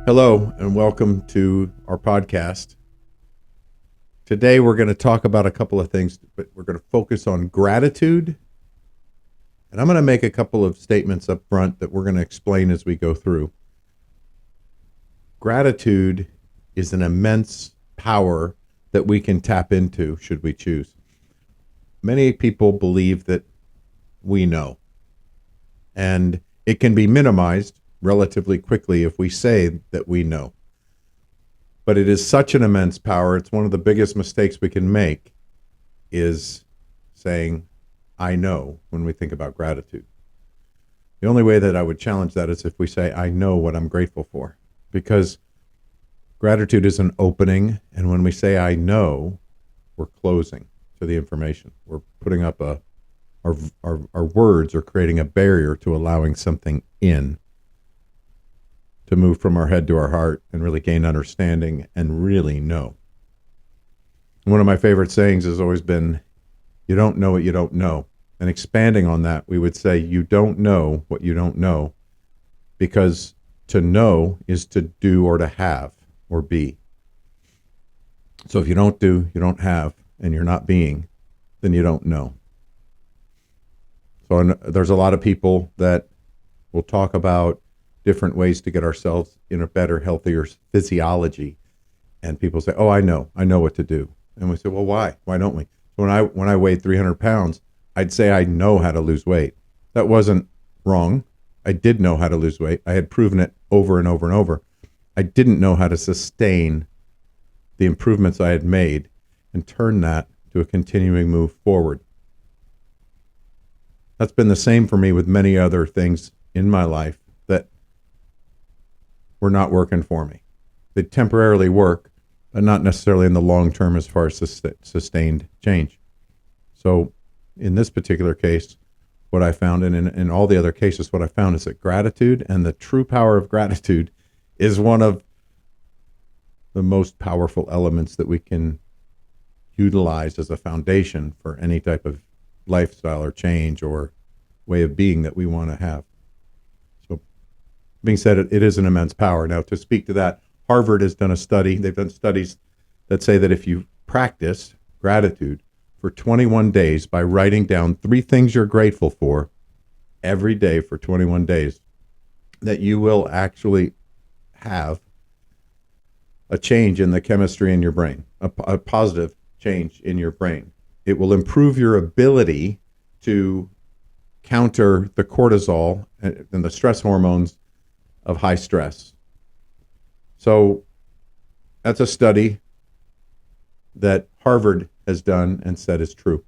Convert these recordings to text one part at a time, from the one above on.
Hello, and welcome to our podcast. Today, we're going to talk about a couple of things, but we're going to focus on gratitude. And I'm going to make a couple of statements up front that we're going to explain as we go through. Gratitude is an immense power that we can tap into should we choose. Many people believe that we know, and it can be minimized relatively quickly if we say that we know. But it is such an immense power. It's one of the biggest mistakes we can make is saying, I know, when we think about gratitude. The only way that I would challenge that is if we say, I know what I'm grateful for. Because gratitude is an opening, and when we say, I know, we're closing to the information. We're putting up our words are creating a barrier to allowing something in, to move from our head to our heart and really gain understanding and really know. One of my favorite sayings has always been, you don't know what you don't know. And expanding on that, we would say, you don't know what you don't know, because to know is to do or to have or be. So if you don't do, you don't have, and you're not being, then you don't know. So there's a lot of people that will talk about different ways to get ourselves in a better, healthier physiology. And people say, oh, I know what to do. And we say, well, why? Why don't we? So when I weighed 300 pounds, I'd say I know how to lose weight. That wasn't wrong. I did know how to lose weight. I had proven it over and over and over. I didn't know how to sustain the improvements I had made and turn that to a continuing move forward. That's been the same for me with many other things in my life that were not working for me. They temporarily work, but not necessarily in the long term as far as sustained change. So in this particular case, what I found, and in all the other cases, what I found is that gratitude and the true power of gratitude is one of the most powerful elements that we can utilize as a foundation for any type of lifestyle or change or way of being that we want to have. So being said, it is an immense power. Now, to speak to that, Harvard has done a study. They've done studies that say that if you practice gratitude for 21 days by writing down 3 things you're grateful for every day for 21 days, that you will actually have a change in the chemistry in your brain, a positive change in your brain. It will improve your ability to counter the cortisol and the stress hormones of high stress. So that's a study that Harvard has done and said is true.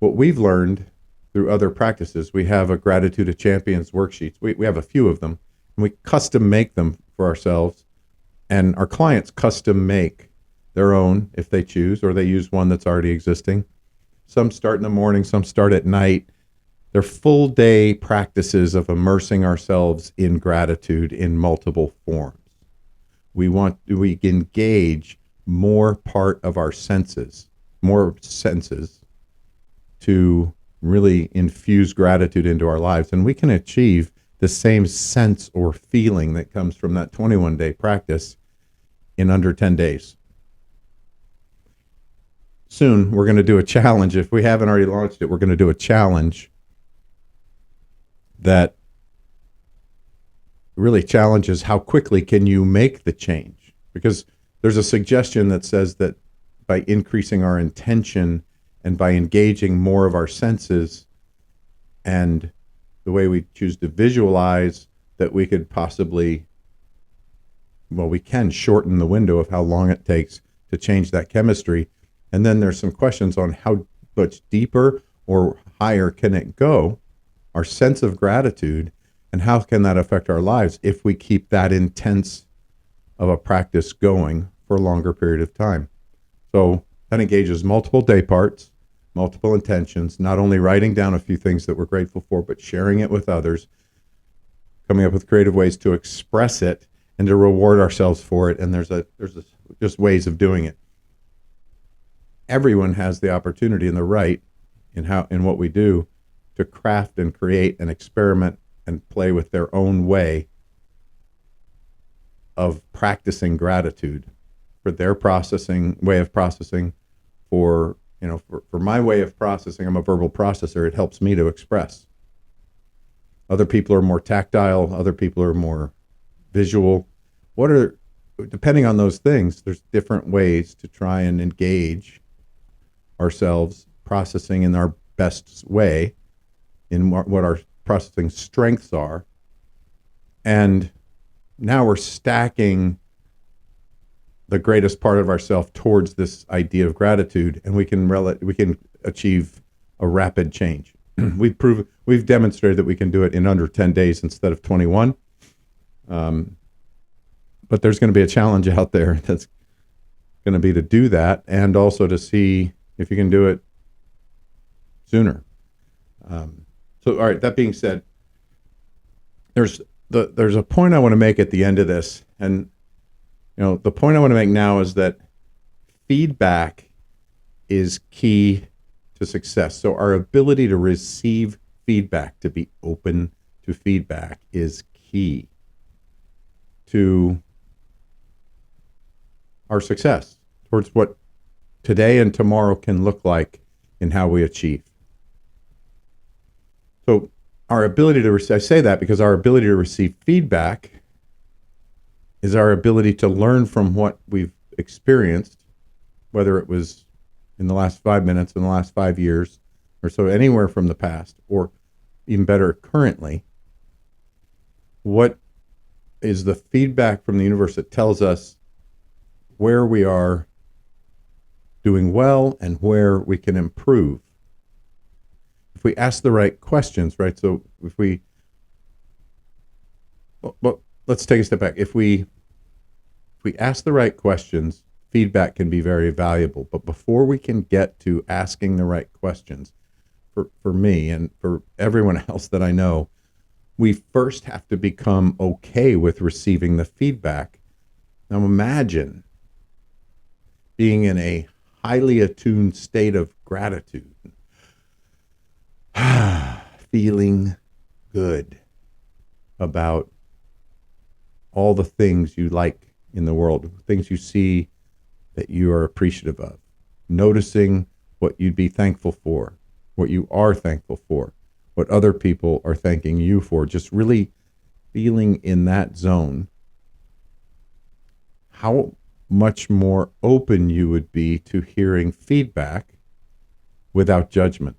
What we've learned through other practices, we have a Gratitude of Champions worksheets. We have a few of them, and we custom make them for ourselves, and our clients custom make their own if they choose, or they use one that's already existing. Some start in the morning, some start at night. They're full day practices of immersing ourselves in gratitude in multiple forms. We engage more part of our senses, more senses, to really infuse gratitude into our lives. And we can achieve the same sense or feeling that comes from that 21-day practice in under 10 days. Soon, we're going to do a challenge. If we haven't already launched it, we're going to do a challenge that really challenges how quickly can you make the change. Because there's a suggestion that says that by increasing our intention and by engaging more of our senses and the way we choose to visualize, that we could possibly, we can shorten the window of how long it takes to change that chemistry. And then there's some questions on how much deeper or higher can it go, our sense of gratitude, and how can that affect our lives if we keep that intense of a practice going for a longer period of time. So that engages multiple day parts, multiple intentions, not only writing down a few things that we're grateful for, but sharing it with others, coming up with creative ways to express it and to reward ourselves for it. And there's just ways of doing it. Everyone has the opportunity and the right in what we do to craft and create and experiment and play with their own way of practicing gratitude for their way of processing, for my way of processing. I'm a verbal processor. It helps me to express. Other people are more tactile. Other people are more visual. Depending on those things, there's different ways to try and engage ourselves processing in our best way, in what our processing strengths are. And now we're stacking the greatest part of ourselves towards this idea of gratitude, and we can achieve a rapid change. We've demonstrated that we can do it in under 10 days instead of 21. But there's going to be a challenge out there that's going to be to do that, and also to see if you can do it sooner. So, all right. That being said, there's a point I want to make at the end of this, and the point I want to make now is that feedback is key to success. So our ability to receive feedback, to be open to feedback, is key to our success towards what today and tomorrow can look like in how we achieve. So our ability to I say that because our ability to receive feedback is our ability to learn from what we've experienced, whether it was in the last 5 minutes, in the last 5 years, or so, anywhere from the past, or even better, currently. What is the feedback from the universe that tells us where we are doing well and where we can improve? If we ask the right questions, right? So let's take a step back. If we ask the right questions, feedback can be very valuable. But before we can get to asking the right questions, for me and for everyone else that I know, we first have to become okay with receiving the feedback. Now imagine being in a highly attuned state of gratitude, feeling good about all the things you like in the world, things you see that you are appreciative of, noticing what you'd be thankful for, what you are thankful for, what other people are thanking you for, just really feeling in that zone. How much more open you would be to hearing feedback without judgment.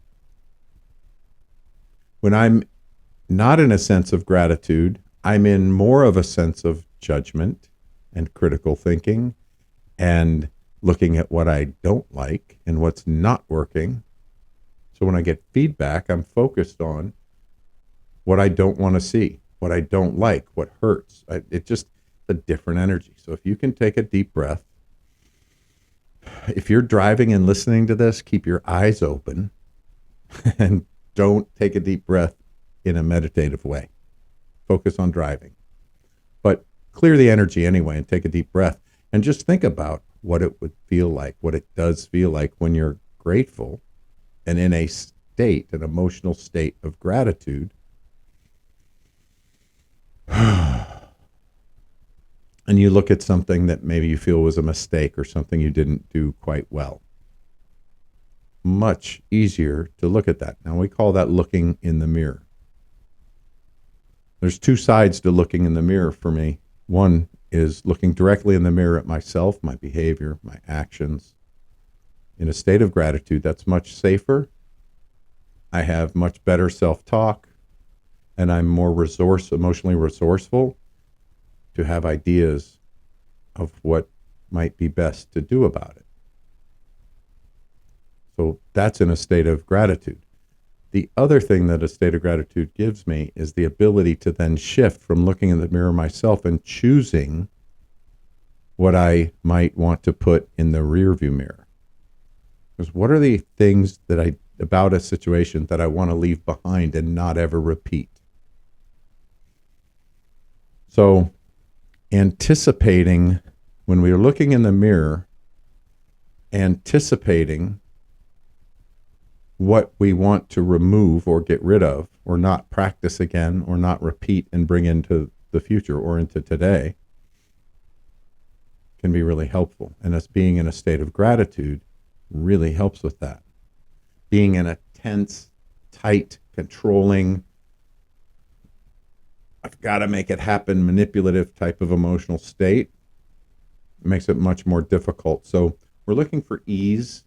When I'm not in a sense of gratitude, I'm in more of a sense of judgment and critical thinking and looking at what I don't like and what's not working. So when I get feedback, I'm focused on what I don't want to see, what I don't like, what hurts. It just a different energy. So if you can take a deep breath, if you're driving and listening to this, keep your eyes open and don't take a deep breath in a meditative way. Focus on driving. But clear the energy anyway and take a deep breath and just think about what it would feel like, what it does feel like when you're grateful and in a state, an emotional state of gratitude. And you look at something that maybe you feel was a mistake or something you didn't do quite well. Much easier to look at that. Now we call that looking in the mirror. There's two sides to looking in the mirror for me. One is looking directly in the mirror at myself, my behavior, my actions. In a state of gratitude, that's much safer. I have much better self-talk, and I'm more emotionally resourceful to have ideas of what might be best to do about it. So that's in a state of gratitude. The other thing that a state of gratitude gives me is the ability to then shift from looking in the mirror myself and choosing what I might want to put in the rear view mirror. Because what are the things about a situation that I want to leave behind and not ever repeat? So anticipating, when we are looking in the mirror, anticipating what we want to remove or get rid of or not practice again or not repeat and bring into the future or into today, can be really helpful. And us being in a state of gratitude really helps with that. Being in a tense, tight, controlling, I've got to make it happen, manipulative type of emotional state makes it much more difficult. So we're looking for ease,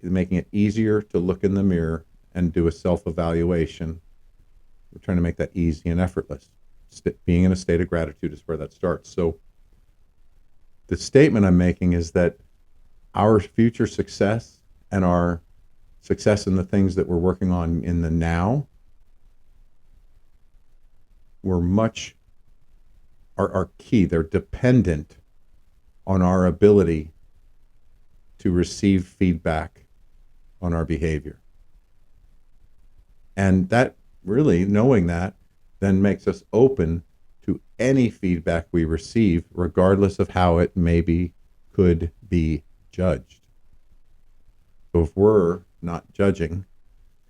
making it easier to look in the mirror and do a self-evaluation. We're trying to make that easy and effortless. Being in a state of gratitude is where that starts. So the statement I'm making is that our future success and our success in the things that we're working on in the now are key. They're dependent on our ability to receive feedback on our behavior. And that really, knowing that, then makes us open to any feedback we receive, regardless of how it could be judged. So if we're not judging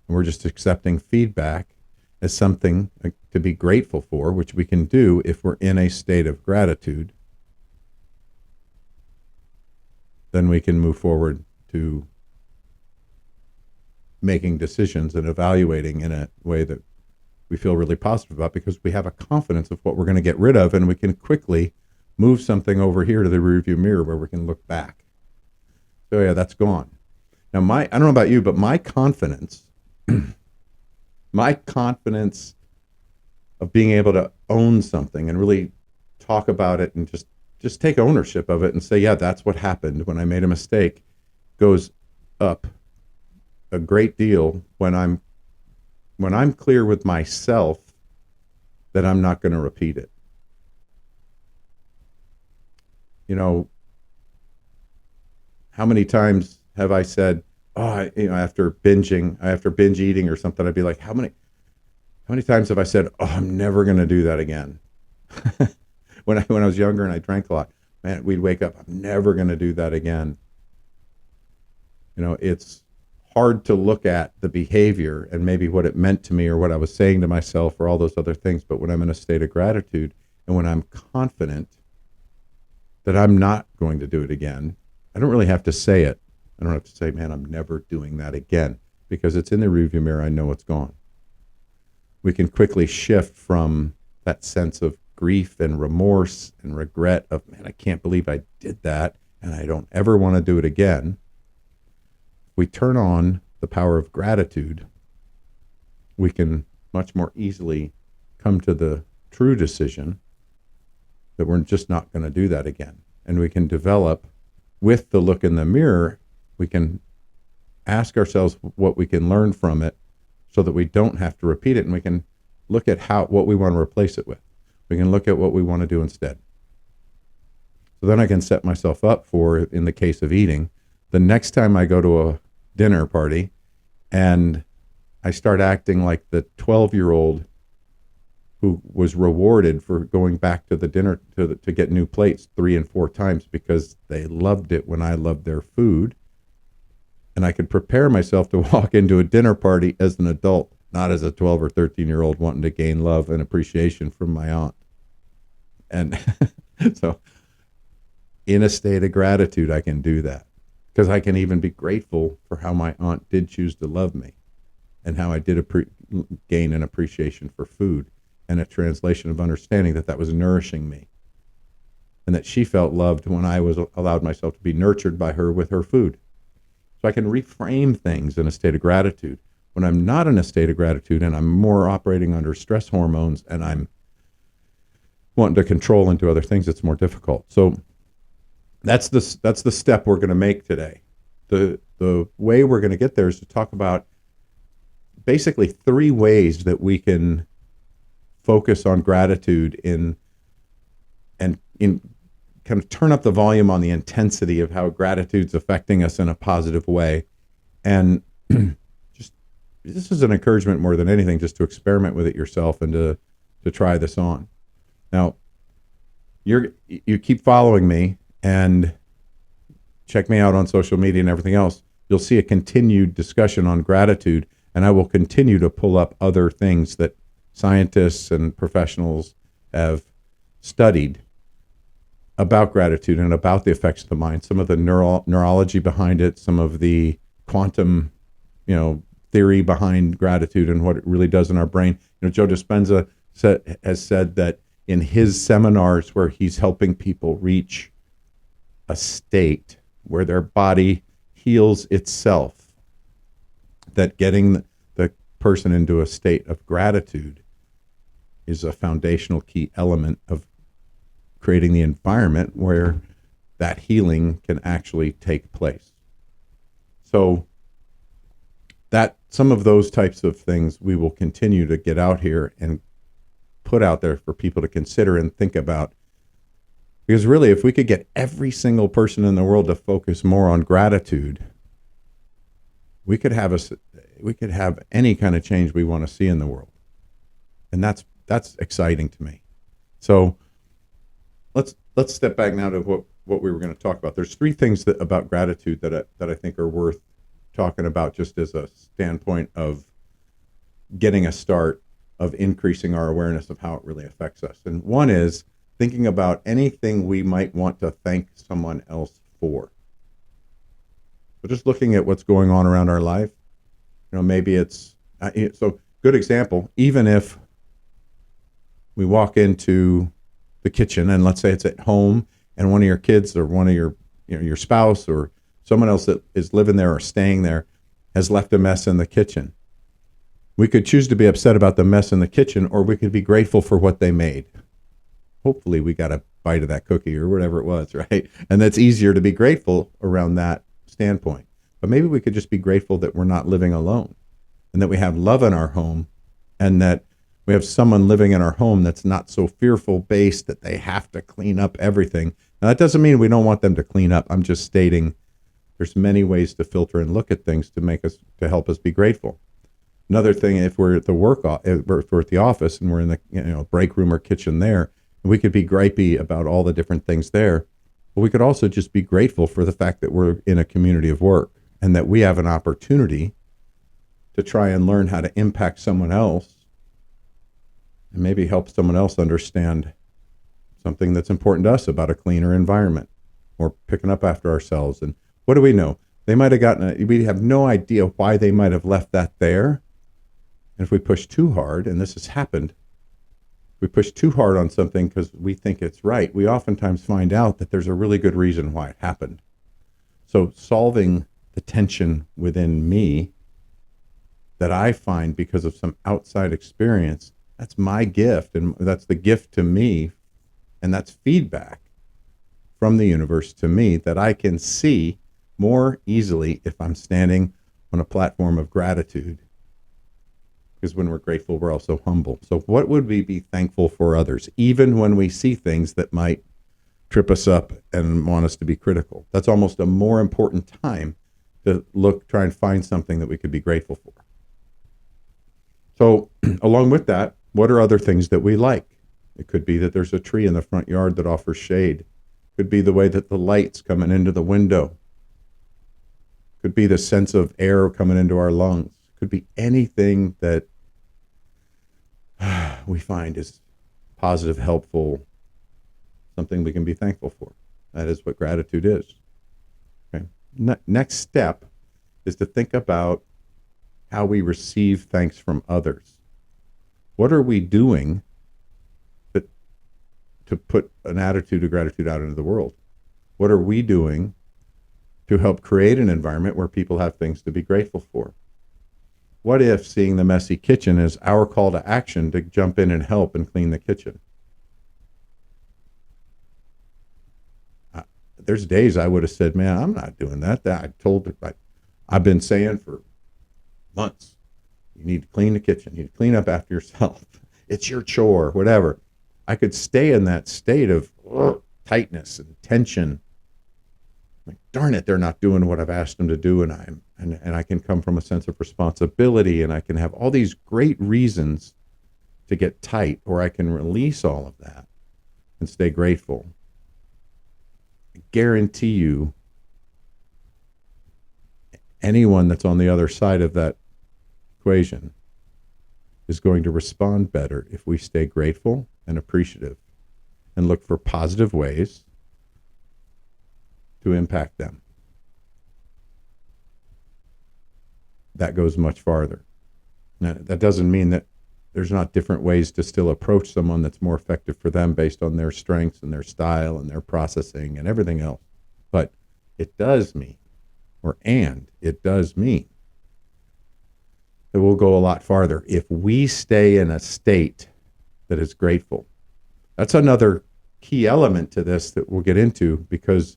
and we're just accepting feedback as something to be grateful for, which we can do if we're in a state of gratitude, then we can move forward to making decisions and evaluating in a way that we feel really positive about, because we have a confidence of what we're going to get rid of, and we can quickly move something over here to the rearview mirror where we can look back. So yeah, that's gone. Now I don't know about you, but my confidence of being able to own something and really talk about it and just take ownership of it and say, yeah, that's what happened when I made a mistake, goes up a great deal when I'm clear with myself that I'm not going to repeat it. You know, how many times have I said, after binge eating or something, I'd be like, how many times have I said, I'm never going to do that again? When I was younger and I drank a lot, man, we'd wake up, I'm never going to do that again. You know, it's hard to look at the behavior and maybe what it meant to me or what I was saying to myself or all those other things. But when I'm in a state of gratitude and when I'm confident that I'm not going to do it again, I don't really have to say it. I don't have to say, man, I'm never doing that again, because it's in the rearview mirror. I know it's gone. We can quickly shift from that sense of grief and remorse and regret of, man, I can't believe I did that and I don't ever want to do it again. We turn on the power of gratitude, we can much more easily come to the true decision that we're just not going to do that again. And we can develop, with the look in the mirror, we can ask ourselves what we can learn from it so that we don't have to repeat it, and we can look at what we want to replace it with. We can look at what we want to do instead. So then I can set myself up for, in the case of eating, the next time I go to a dinner party and I start acting like the 12-year-old who was rewarded for going back to the dinner to get new plates 3 and 4 times because they loved it when I loved their food. And I could prepare myself to walk into a dinner party as an adult, not as a 12 or 13-year-old wanting to gain love and appreciation from my aunt. And so in a state of gratitude, I can do that, because I can even be grateful for how my aunt did choose to love me and how I did gain an appreciation for food and a translation of understanding that was nourishing me and that she felt loved when I was allowed myself to be nurtured by her with her food. So I can reframe things in a state of gratitude. When I'm not in a state of gratitude and I'm more operating under stress hormones and I'm wanting to control and do other things, it's more difficult. So that's the step we're going to make today. The way we're going to get there is to talk about basically 3 ways that we can focus on gratitude and kind of turn up the volume on the intensity of how gratitude's affecting us in a positive way. And this is an encouragement more than anything, just to experiment with it yourself and to try this on. Now, you keep following me and check me out on social media and everything else. You'll see a continued discussion on gratitude, and I will continue to pull up other things that scientists and professionals have studied about gratitude and about the effects of the mind, some of the neurology behind it, some of the quantum, theory behind gratitude and what it really does in our brain. Joe Dispenza has said that in his seminars where he's helping people reach a state where their body heals itself, that getting the person into a state of gratitude is a foundational key element of creating the environment where that healing can actually take place. So that some of those types of things we will continue to get out here and put out there for people to consider and think about. Because really, if we could get every single person in the world to focus more on gratitude, we could have any kind of change we want to see in the world. And that's exciting to me. So let's step back now to what we were going to talk about. There's three things about gratitude that I think are worth talking about, just as a standpoint of getting a start of increasing our awareness of how it really affects us. And one is thinking about anything we might want to thank someone else for. So just looking at what's going on around our life, maybe it's so good example. Even if we walk into the kitchen and let's say it's at home and one of your kids or one of your spouse or someone else that is living there or staying there has left a mess in the kitchen. We could choose to be upset about the mess in the kitchen, or we could be grateful for what they made. Hopefully we got a bite of that cookie or whatever it was, right? And that's easier to be grateful around that standpoint. But maybe we could just be grateful that we're not living alone and that we have love in our home and that we have someone living in our home that's not so fearful based that they have to clean up everything. Now, that doesn't mean we don't want them to clean up. I'm just stating there's many ways to filter and look at things to help us be grateful. Another thing, if we're at the office and we're in the break room or kitchen there, we could be gripey about all the different things there. But we could also just be grateful for the fact that we're in a community of work and that we have an opportunity to try and learn how to impact someone else and maybe help someone else understand something that's important to us about a cleaner environment or picking up after ourselves. And what do we know? They might have we have no idea why they might have left that there. And if we push too hard, and this has happened, we push too hard on something because we think it's right, we oftentimes find out that there's a really good reason why it happened. So solving the tension within me that I find because of some outside experience, that's my gift, and that's the gift to me, and that's feedback from the universe to me that I can see more easily if I'm standing on a platform of gratitude. Because when we're grateful, we're also humble. So what would we be thankful for others, even when we see things that might trip us up and want us to be critical? That's almost a more important time to try and find something that we could be grateful for. So along with that, what are other things that we like? It could be that there's a tree in the front yard that offers shade. It could be the way that the light's coming into the window. It could be the sense of air coming into our lungs. It could be anything that we find is positive, helpful, something we can be thankful for. That is what gratitude is. Okay. Next step is to think about how we receive thanks from others. What are we doing to put an attitude of gratitude out into the world? What are we doing to help create an environment where people have things to be grateful for? What if seeing the messy kitchen is our call to action to jump in and help and clean the kitchen? There's days I would have said, man, I'm not doing that. I've been saying for months, you need to clean the kitchen. You need to clean up after yourself. It's your chore, whatever. I could stay in that state of tightness and tension. Like, darn it, they're not doing what I've asked them to do, and I can come from a sense of responsibility, and I can have all these great reasons to get tight, or I can release all of that and stay grateful. I guarantee you, anyone that's on the other side of that equation is going to respond better if we stay grateful and appreciative and look for positive ways to impact them. That goes much farther. Now, that doesn't mean that there's not different ways to still approach someone that's more effective for them based on their strengths and their style and their processing and everything else. But it does mean, it does mean that we'll go a lot farther if we stay in a state that is grateful. That's another key element to this that we'll get into, because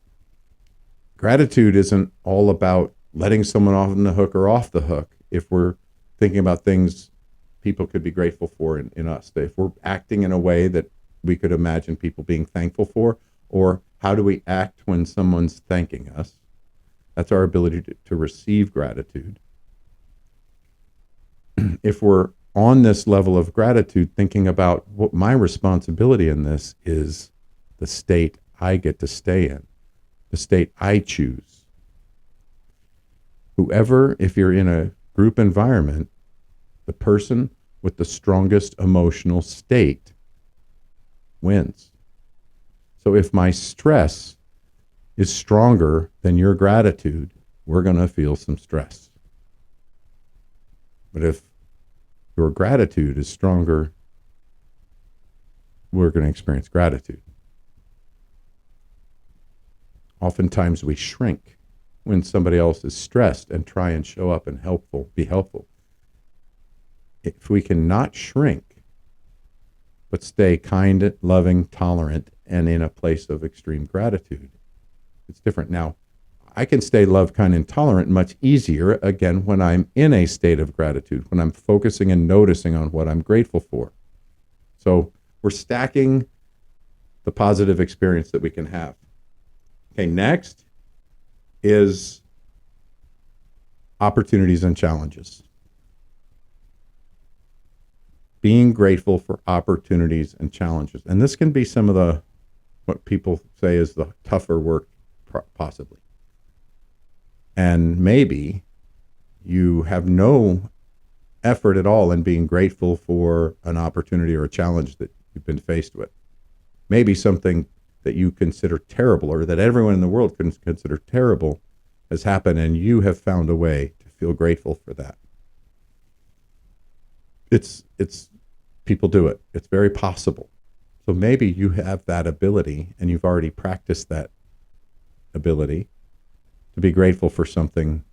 gratitude isn't all about letting someone on the hook or off the hook. If we're thinking about things people could be grateful for in us, if we're acting in a way that we could imagine people being thankful for, or how do we act when someone's thanking us? That's our ability to receive gratitude. If we're on this level of gratitude, thinking about what my responsibility in this is, the state I get to stay in, the state I choose. Whoever, if you're in a group environment, the person with the strongest emotional state wins. So if my stress is stronger than your gratitude, we're going to feel some stress. But if your gratitude is stronger, we're going to experience gratitude. Oftentimes we shrink when somebody else is stressed and try and show up and be helpful. If we can not shrink, but stay kind, loving, tolerant, and in a place of extreme gratitude, it's different. Now, I can stay love, kind, and tolerant much easier, again, when I'm in a state of gratitude, when I'm focusing and noticing on what I'm grateful for. So we're stacking the positive experience that we can have. Okay, next is opportunities and challenges. Being grateful for opportunities and challenges. And this can be some of what people say is the tougher work, possibly. And maybe you have no effort at all in being grateful for an opportunity or a challenge that you've been faced with. Maybe something that you consider terrible, or that everyone in the world can consider terrible, has happened, and you have found a way to feel grateful for that. It's people do it. It's very possible. So maybe you have that ability, and you've already practiced that ability to be grateful for something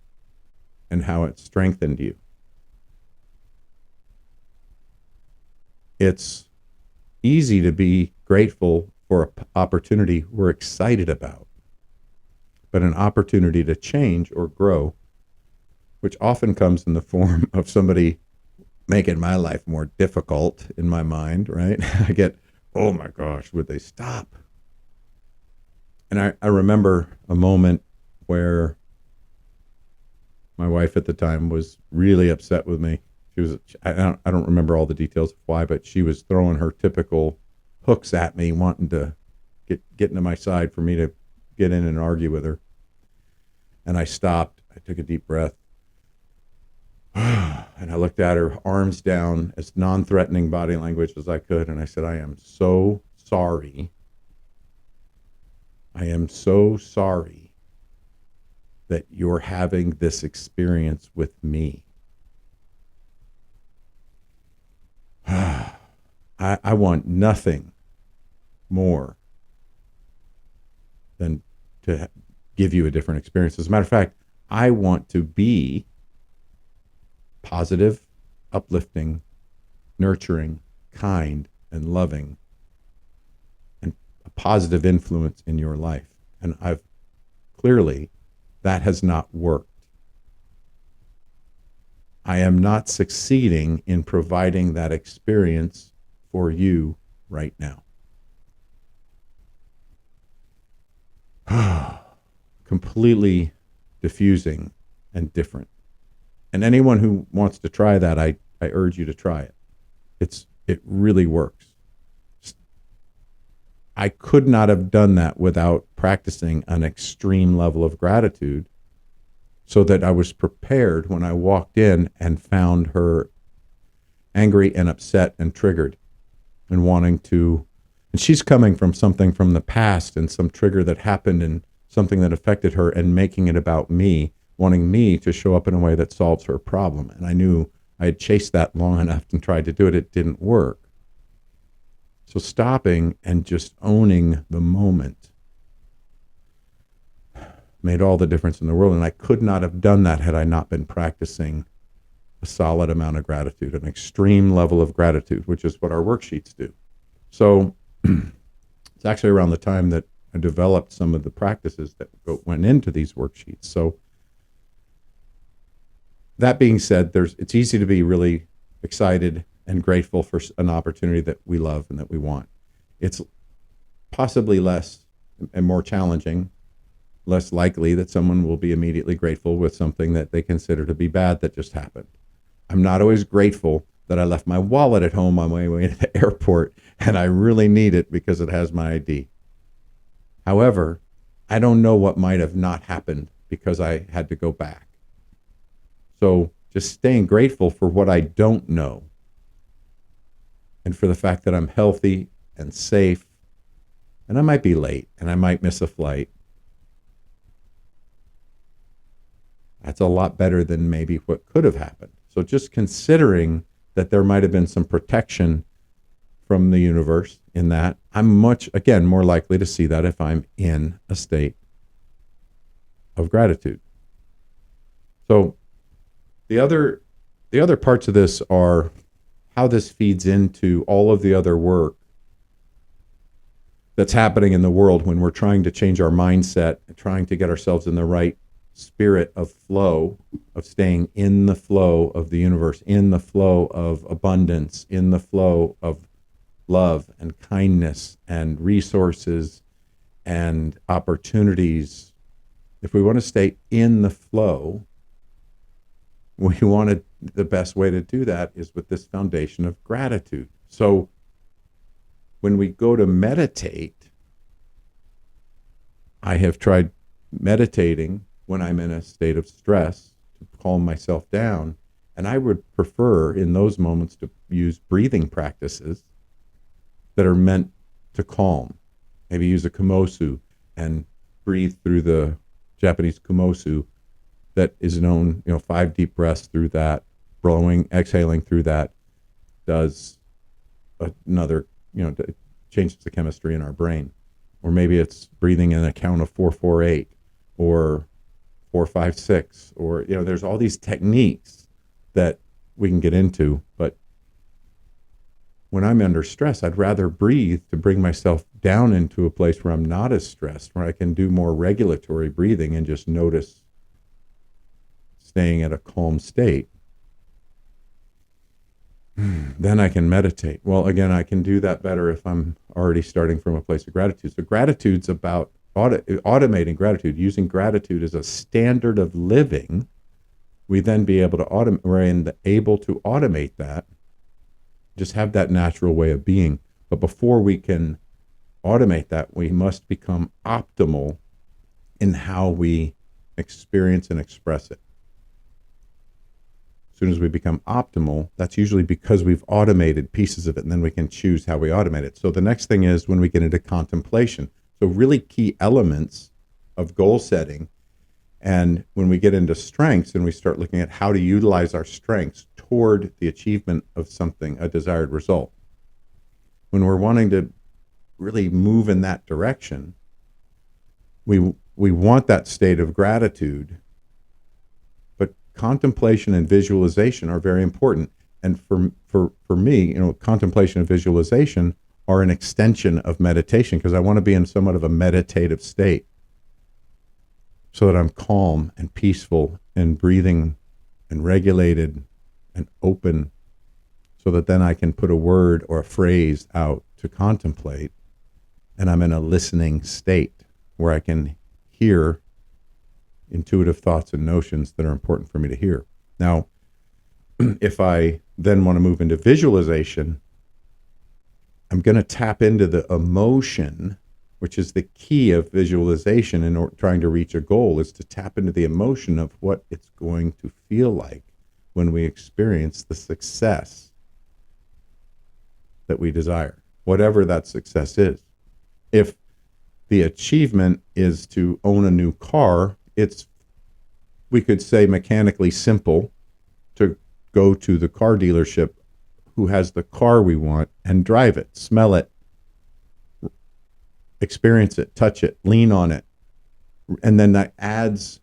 and how it strengthened you. It's easy to be grateful for an opportunity we're excited about, but an opportunity to change or grow, which often comes in the form of somebody making my life more difficult in my mind, right? I get, oh my gosh, would they stop? And I remember a moment where my wife at the time was really upset with me. She was, I don't remember all the details of why, but she was throwing her typical hooks at me, wanting to get into my side for me to get in and argue with her. And I stopped. I took a deep breath. And I looked at her, arms down, as non-threatening body language as I could. And I said, I am so sorry. I am so sorry that you're having this experience with me. I want nothing more than to give you a different experience. As a matter of fact, I want to be positive, uplifting, nurturing, kind, and loving, and a positive influence in your life. And clearly, that has not worked. I am not succeeding in providing that experience for you right now. Completely diffusing and different. And anyone who wants to try that, I urge you to try it. It really works. I could not have done that without practicing an extreme level of gratitude, so that I was prepared when I walked in and found her angry and upset and triggered and wanting to, and she's coming from something from the past and some trigger that happened in something that affected her and making it about me, wanting me to show up in a way that solves her problem. And I knew I had chased that long enough and tried to do it. It didn't work. So stopping and just owning the moment made all the difference in the world. And I could not have done that had I not been practicing a solid amount of gratitude, an extreme level of gratitude, which is what our worksheets do. So it's actually around the time that I developed some of the practices that went into these worksheets. So that being said, it's easy to be really excited and grateful for an opportunity that we love and that we want. It's possibly less and more challenging, less likely that someone will be immediately grateful with something that they consider to be bad that just happened. I'm not always grateful that I left my wallet at home on my way to the airport and I really need it because it has my ID. However, I don't know what might have not happened because I had to go back. So just staying grateful for what I don't know and for the fact that I'm healthy and safe, and I might be late and I might miss a flight. That's a lot better than maybe what could have happened. So just considering that there might have been some protection from the universe in that, I'm much, again, more likely to see that if I'm in a state of gratitude. So the other parts of this are how this feeds into all of the other work that's happening in the world when we're trying to change our mindset, trying to get ourselves in the right spirit of flow, of staying in the flow of the universe, in the flow of abundance, in the flow of love and kindness and resources and opportunities. If we want to stay in the flow, the best way to do that is with this foundation of gratitude. So when we go to meditate, I have tried meditating when I'm in a state of stress to calm myself down. And I would prefer in those moments to use breathing practices that are meant to calm. Maybe use a kumosu and breathe through the Japanese kumosu that is known, 5 deep breaths through that, blowing, exhaling through that does another, changes the chemistry in our brain. Or maybe it's breathing in a count of 4-4-8 or 4-5-6, or, there's all these techniques that we can get into. But when I'm under stress, I'd rather breathe to bring myself down into a place where I'm not as stressed, where I can do more regulatory breathing and just notice staying at a calm state. Then I can meditate. Well, again, I can do that better if I'm already starting from a place of gratitude. So gratitude's about automating gratitude, using gratitude as a standard of living. We then be able to we're able to automate that, just have that natural way of being. But before we can automate that, we must become optimal in how we experience and express it. As soon as we become optimal, that's usually because we've automated pieces of it, and then we can choose how we automate it. So the next thing is when we get into contemplation. So really key elements of goal setting. And when we get into strengths and we start looking at how to utilize our strengths toward the achievement of something, a desired result. When we're wanting to really move in that direction, we want that state of gratitude. Contemplation and visualization are very important. And for me, contemplation and visualization are an extension of meditation because I want to be in somewhat of a meditative state so that I'm calm and peaceful and breathing and regulated and open so that then I can put a word or a phrase out to contemplate, and I'm in a listening state where I can hear intuitive thoughts and notions that are important for me to hear. Now, if I then want to move into visualization, I'm going to tap into the emotion, which is the key of visualization in trying to reach a goal, is to tap into the emotion of what it's going to feel like when we experience the success that we desire, whatever that success is. If the achievement is to own a new car. It's, we could say, mechanically simple to go to the car dealership who has the car we want and drive it, smell it, experience it, touch it, lean on it. And then that adds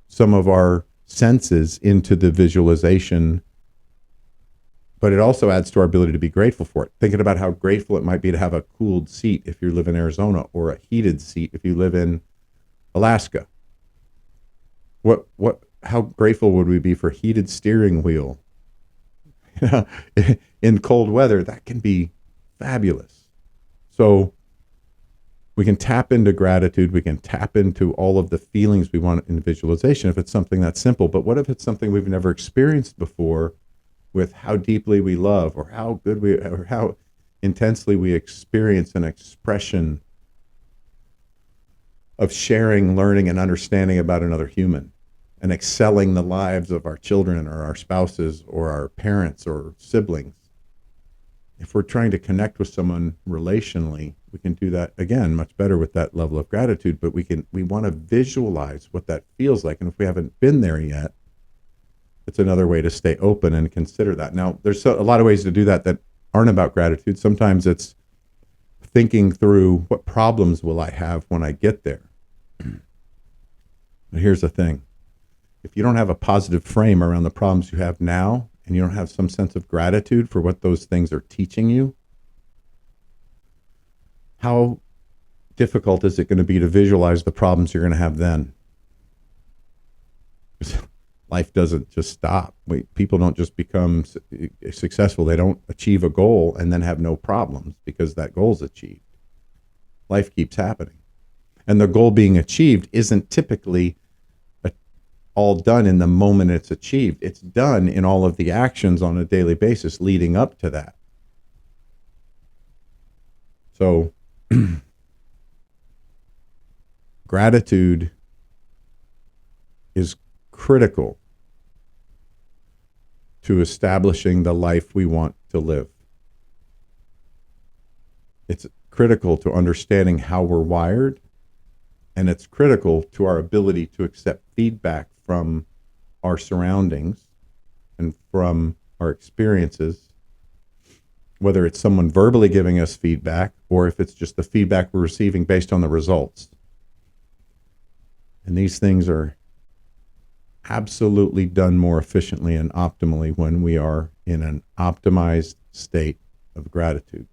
some of our senses into the visualization, but it also adds to our ability to be grateful for it. Thinking about how grateful it might be to have a cooled seat if you live in Arizona, or a heated seat if you live in Alaska. How grateful would we be for heated steering wheel? In cold weather, that can be fabulous. So we can tap into gratitude. We can tap into all of the feelings we want in visualization if it's something that's simple. But what if it's something we've never experienced before, with how deeply we love, or how good we, or how intensely we experience an expression of sharing, learning, and understanding about another human, and excelling the lives of our children or our spouses or our parents or siblings. If we're trying to connect with someone relationally, we can do that again much better with that level of gratitude. But we want to visualize what that feels like. And if we haven't been there yet, it's another way to stay open and consider that. Now, there's a lot of ways to do that that aren't about gratitude. Sometimes it's thinking through, what problems will I have when I get there? But here's the thing. If you don't have a positive frame around the problems you have now, and you don't have some sense of gratitude for what those things are teaching you, how difficult is it going to be to visualize the problems you're going to have then? Life doesn't just stop. People don't just become successful. They don't achieve a goal and then have no problems because that goal's achieved. Life keeps happening. And the goal being achieved isn't typically all done in the moment it's achieved. It's done in all of the actions on a daily basis leading up to that. So gratitude is critical to establishing the life we want to live. It's critical to understanding how we're wired, and it's critical to our ability to accept feedback from our surroundings and from our experiences, whether it's someone verbally giving us feedback or if it's just the feedback we're receiving based on the results. And these things are absolutely done more efficiently and optimally when we are in an optimized state of gratitude.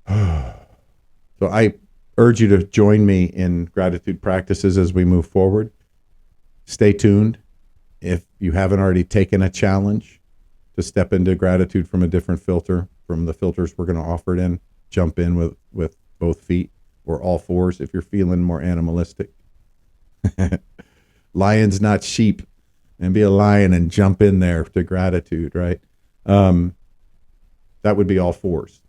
So I urge you to join me in gratitude practices as we move forward. Stay tuned. If you haven't already taken a challenge to step into gratitude from a different filter, from the filters we're going to offer it in, jump in with both feet, or all fours if you're feeling more animalistic. Lions, not sheep, and be a lion and jump in there to gratitude, right? That would be all fours.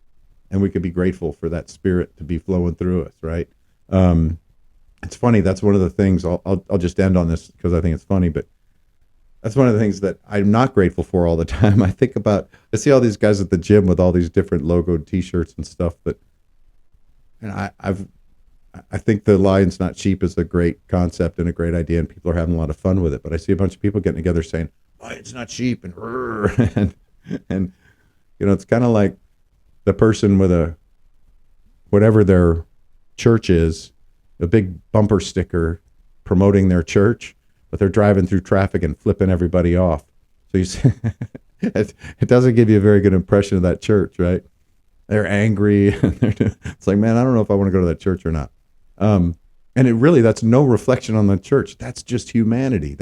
And we could be grateful for that spirit to be flowing through us, right? It's funny. That's one of the things. I'll just end on this because I think it's funny. But that's one of the things that I'm not grateful for all the time. I see all these guys at the gym with all these different logoed T-shirts and stuff. And I think the Lions Not Sheep is a great concept and a great idea, and people are having a lot of fun with it. But I see a bunch of people getting together saying Lions Not Sheep and and it's kind of like the person with whatever their church is, a big bumper sticker promoting their church, but they're driving through traffic and flipping everybody off. So you see, it doesn't give you a very good impression of that church, right? They're angry. It's like, man, I don't know if I want to go to that church or not. And that's no reflection on the church. That's just humanity.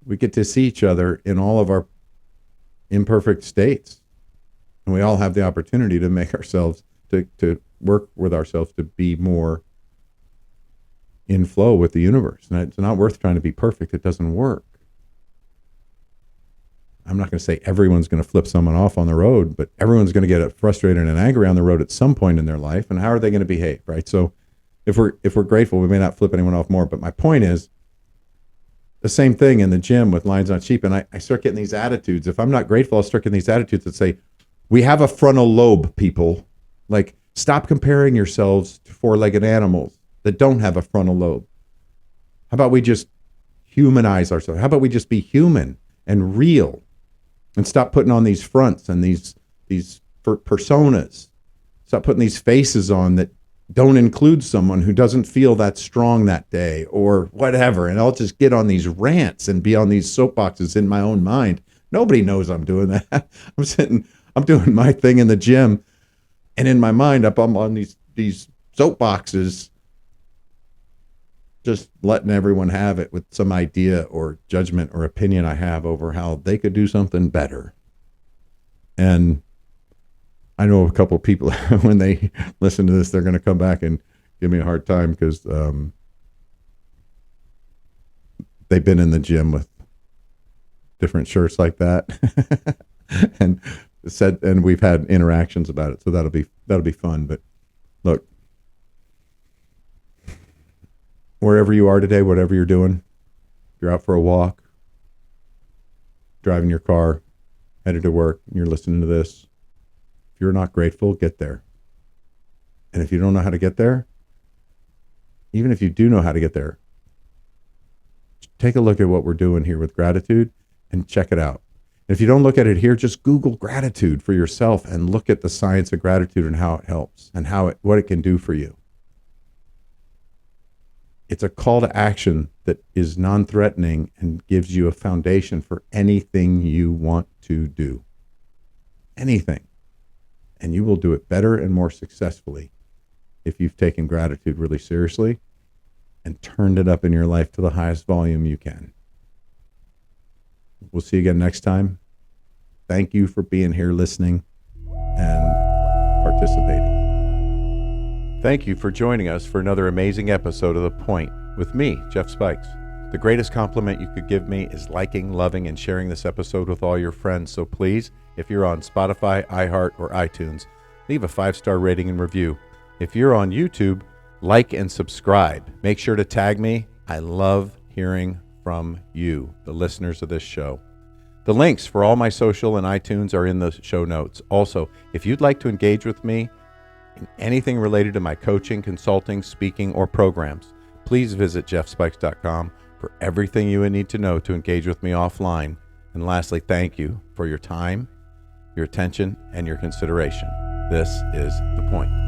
We get to see each other in all of our imperfect states. And we all have the opportunity to make ourselves, to work with ourselves to be more in flow with the universe. And it's not worth trying to be perfect. It doesn't work. I'm not going to say everyone's going to flip someone off on the road, but everyone's going to get frustrated and angry on the road at some point in their life. And how are they going to behave, right? So if we're grateful, we may not flip anyone off more. But my point is the same thing in the gym with Lions Not Sheep. And I start getting these attitudes. If I'm not grateful, I'll start getting these attitudes that say, We have a frontal lobe, people. Like, stop comparing yourselves to four-legged animals that don't have a frontal lobe. How about we just humanize ourselves? How about we just be human and real and stop putting on these fronts and these personas? Stop putting these faces on that don't include someone who doesn't feel that strong that day or whatever. And I'll just get on these rants and be on these soapboxes in my own mind. Nobody knows I'm doing that. I'm doing my thing in the gym. And in my mind, I'm on these soapboxes, just letting everyone have it with some idea or judgment or opinion I have over how they could do something better. And I know a couple of people, when they listen to this, they're going to come back and give me a hard time because they've been in the gym with different shirts like that, and we've had interactions about it. So that'll be fun. But look, wherever you are today, whatever you're doing, if you're out for a walk, driving your car, headed to work, and you're listening to this, if you're not grateful, get there. And if you don't know how to get there, even if you do know how to get there, take a look at what we're doing here with gratitude and check it out. And if you don't look at it here, just Google gratitude for yourself and look at the science of gratitude and how it helps and what it can do for you. It's a call to action that is non-threatening and gives you a foundation for anything you want to do. Anything. And you will do it better and more successfully if you've taken gratitude really seriously and turned it up in your life to the highest volume you can. We'll see you again next time. Thank you for being here, listening, and participating. Thank you for joining us for another amazing episode of The Point with me, Jeff Spikes. The greatest compliment you could give me is liking, loving, and sharing this episode with all your friends. So please, if you're on Spotify, iHeart, or iTunes, leave a 5-star rating and review. If you're on YouTube, like and subscribe. Make sure to tag me. I love hearing from you, the listeners of this show. The links for all my social and iTunes are in the show notes. Also, if you'd like to engage with me in anything related to my coaching, consulting, speaking, or programs, please visit jeffspikes.com for everything you would need to know to engage with me offline. And lastly, thank you for your time, your attention, and your consideration. This is The Point.